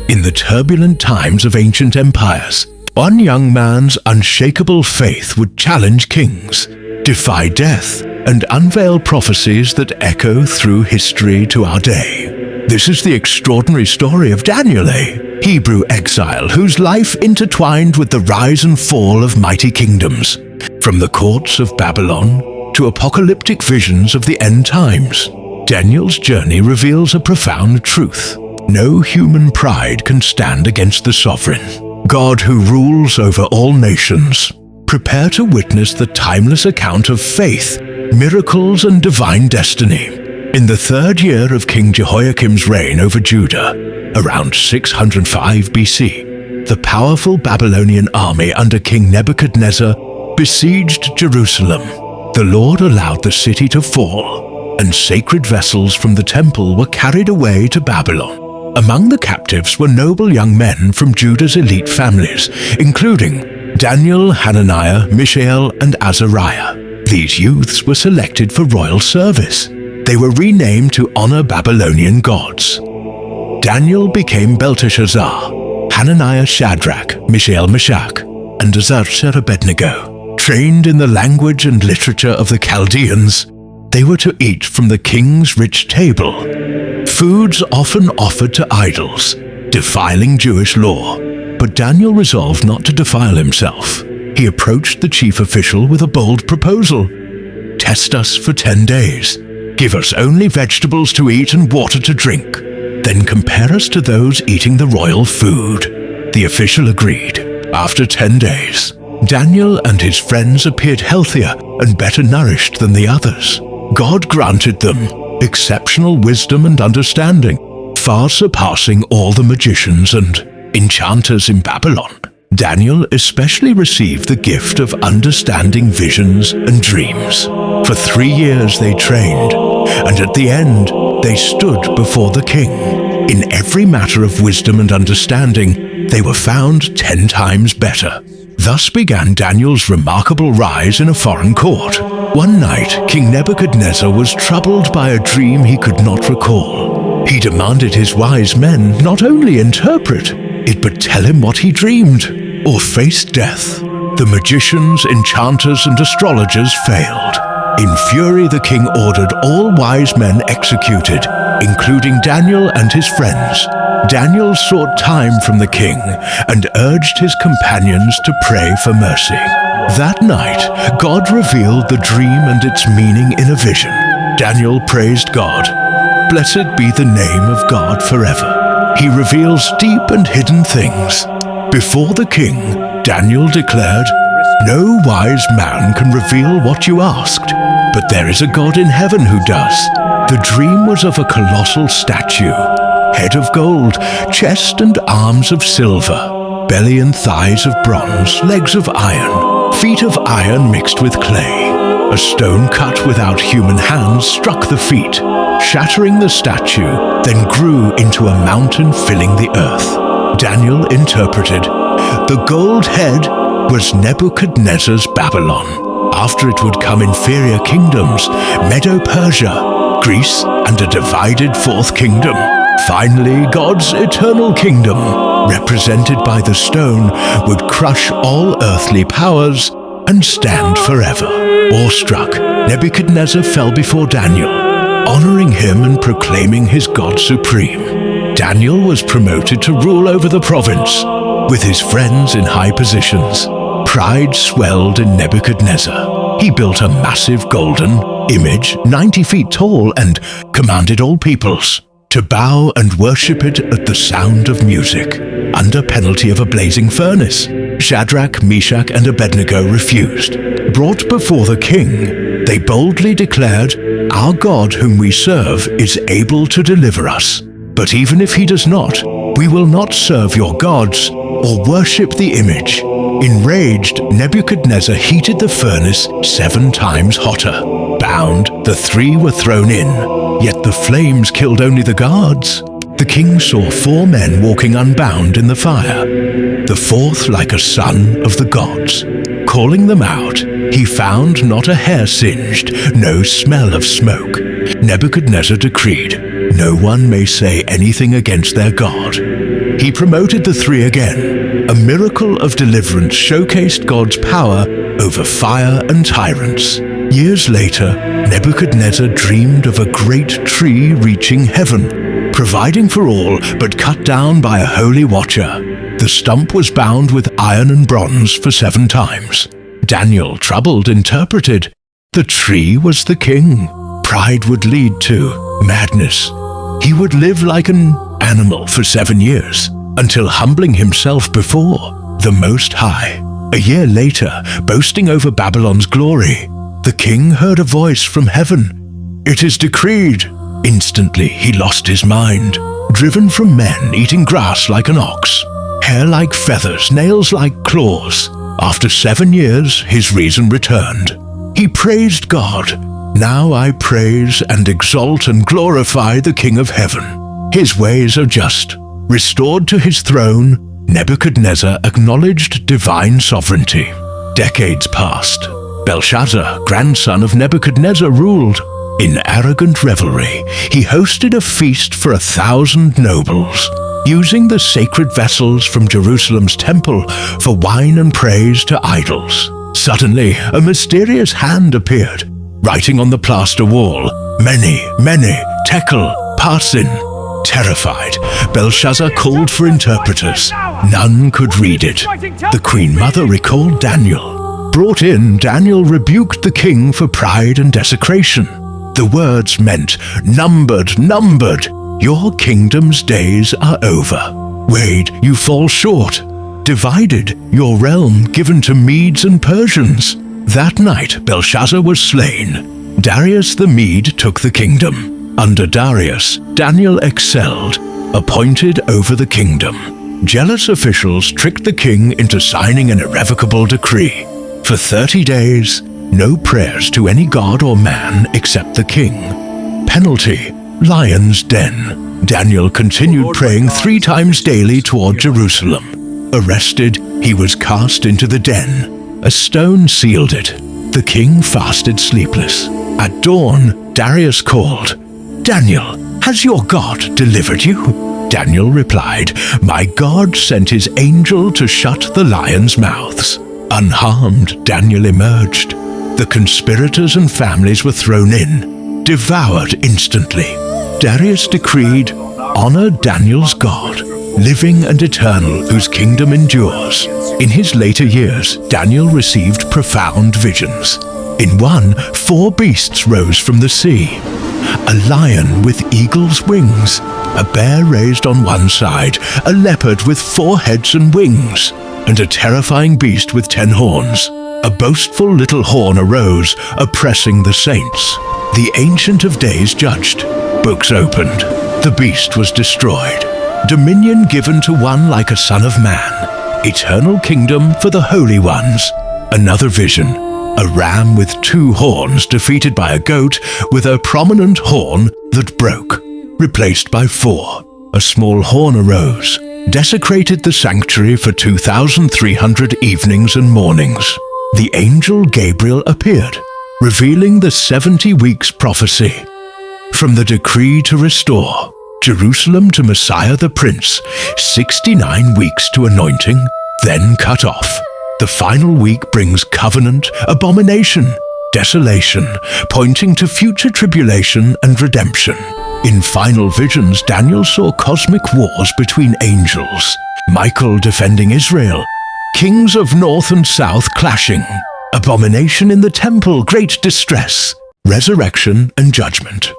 In the turbulent times of ancient empires, one young man's unshakable faith would challenge kings, defy death, and unveil prophecies that echo through history to our day. This is the extraordinary story of Daniel, a Hebrew exile whose life intertwined with the rise and fall of mighty kingdoms, from the courts of Babylon to apocalyptic visions of the end times. Daniel's journey reveals a profound truth. No human pride can stand against the sovereign God who rules over all nations. Prepare to witness the timeless account of faith, miracles, and divine destiny. In the third year of King Jehoiakim's reign over Judah, around 605 BC, the powerful Babylonian army under King Nebuchadnezzar besieged Jerusalem. The Lord allowed the city to fall, and sacred vessels from the temple were carried away to Babylon. Among the captives were noble young men from Judah's elite families, including Daniel, Hananiah, Mishael, and Azariah. These youths were selected for royal service. They were renamed to honor Babylonian gods. Daniel became Belteshazzar, Hananiah Shadrach, Mishael Meshach, and Azarshar Abednego. Trained in the language and literature of the Chaldeans, they were to eat from the king's rich table, foods often offered to idols, defiling Jewish law. But Daniel resolved not to defile himself. He approached the chief official with a bold proposal. "Test us for 10 days. Give us only vegetables to eat and water to drink. Then compare us to those eating the royal food." The official agreed. After 10 days, Daniel and his friends appeared healthier and better nourished than the others. God granted them exceptional wisdom and understanding, far surpassing all the magicians and enchanters in Babylon. Daniel especially received the gift of understanding visions and dreams. For 3 years they trained, and at the end they stood before the king. In every matter of wisdom and understanding, they were found 10 times better. Thus began Daniel's remarkable rise in a foreign court. One night, King Nebuchadnezzar was troubled by a dream he could not recall. He demanded his wise men not only interpret it, but tell him what he dreamed, or face death. The magicians, enchanters, and astrologers failed. In fury, the king ordered all wise men executed, including Daniel and his friends. Daniel sought time from the king and urged his companions to pray for mercy. That night, God revealed the dream and its meaning in a vision. Daniel praised God. "Blessed be the name of God forever. He reveals deep and hidden things." Before the king, Daniel declared, "No wise man can reveal what you asked, but there is a God in heaven who does." The dream was of a colossal statue, head of gold, chest and arms of silver, belly and thighs of bronze, legs of iron, feet of iron mixed with clay. A stone cut without human hands struck the feet, shattering the statue, then grew into a mountain filling the earth. Daniel interpreted, the gold head was Nebuchadnezzar's Babylon. After it would come inferior kingdoms, Medo-Persia, Greece, and a divided fourth kingdom. Finally, God's eternal kingdom, represented by the stone, would crush all earthly powers and stand forever. Awestruck, Nebuchadnezzar fell before Daniel, honoring him and proclaiming his God supreme. Daniel was promoted to rule over the province, with his friends in high positions. Pride swelled in Nebuchadnezzar. He built a massive golden image, 90 feet tall, and commanded all peoples to bow and worship it at the sound of music, under penalty of a blazing furnace. Shadrach, Meshach, and Abednego refused. Brought before the king, they boldly declared, "Our God whom we serve is able to deliver us. But even if he does not, we will not serve your gods or worship the image." Enraged, Nebuchadnezzar heated the furnace 7 times hotter. Bound, the 3 were thrown in, yet the flames killed only the guards. The king saw 4 men walking unbound in the fire, the 4th like a son of the gods. Calling them out, he found not a hair singed, no smell of smoke. Nebuchadnezzar decreed, "No one may say anything against their God." he promoted the three again. A miracle of deliverance showcased God's power over fire and tyrants. Years later, Nebuchadnezzar dreamed of a great tree reaching heaven, providing for all but cut down by a holy watcher. The stump was bound with iron and bronze for 7 times. Daniel, troubled, interpreted, the tree was the king. Pride would lead to madness. He would live like an animal for 7 years, until humbling himself before the Most High. A year later, boasting over Babylon's glory, the king heard a voice from heaven. It is decreed. Instantly he lost his mind, driven from men eating grass like an ox, hair like feathers, nails like claws. After 7 years, his reason returned. He praised God. Now I praise and exalt and glorify the King of heaven. His ways are just. Restored to his throne, Nebuchadnezzar acknowledged divine sovereignty. Decades passed. Belshazzar, grandson of Nebuchadnezzar, ruled. In arrogant revelry, he hosted a feast for 1,000 nobles, using the sacred vessels from Jerusalem's temple for wine and praise to idols. Suddenly, a mysterious hand appeared, writing on the plaster wall, Mene, Mene, Tekel, Parsin. Terrified, Belshazzar called for interpreters. None could read it. The Queen Mother recalled Daniel. Brought in, Daniel rebuked the king for pride and desecration. The words meant, numbered, numbered. Your kingdom's days are over. Weighed, you fall short. Divided, your realm given to Medes and Persians. That night, Belshazzar was slain. Darius the Mede took the kingdom. Under Darius, Daniel excelled, appointed over the kingdom. Jealous officials tricked the king into signing an irrevocable decree. For 30 days, no prayers to any god or man except the king. Penalty, lion's den. Daniel continued praying 3 times daily toward Jerusalem. Arrested, he was cast into the den. A stone sealed it. The king fasted sleepless. At dawn, Darius called, Daniel, has your God delivered you? Daniel replied, My God sent his angel to shut the lions' mouths. Unharmed, Daniel emerged. The conspirators and families were thrown in, devoured instantly. Darius decreed, Honor Daniel's God, living and eternal, whose kingdom endures. In his later years, Daniel received profound visions. In one, 4 beasts rose from the sea. A lion with eagle's wings, a bear raised on one side, a leopard with 4 heads and wings, and a terrifying beast with 10 horns. A boastful little horn arose, oppressing the saints. The Ancient of Days judged. Books opened. The beast was destroyed. Dominion given to one like a son of man. Eternal kingdom for the holy ones. Another vision. A ram with 2 horns defeated by a goat with a prominent horn that broke, replaced by 4. A small horn arose, desecrated the sanctuary for 2,300 evenings and mornings. The angel Gabriel appeared, revealing the 70 weeks prophecy. From the decree to restore, Jerusalem to Messiah the Prince, 69 weeks to anointing, then cut off. The final week brings covenant, abomination, desolation, pointing to future tribulation and redemption. In final visions, Daniel saw cosmic wars between angels, Michael defending Israel, kings of north and south clashing, abomination in the temple, great distress, resurrection and judgment.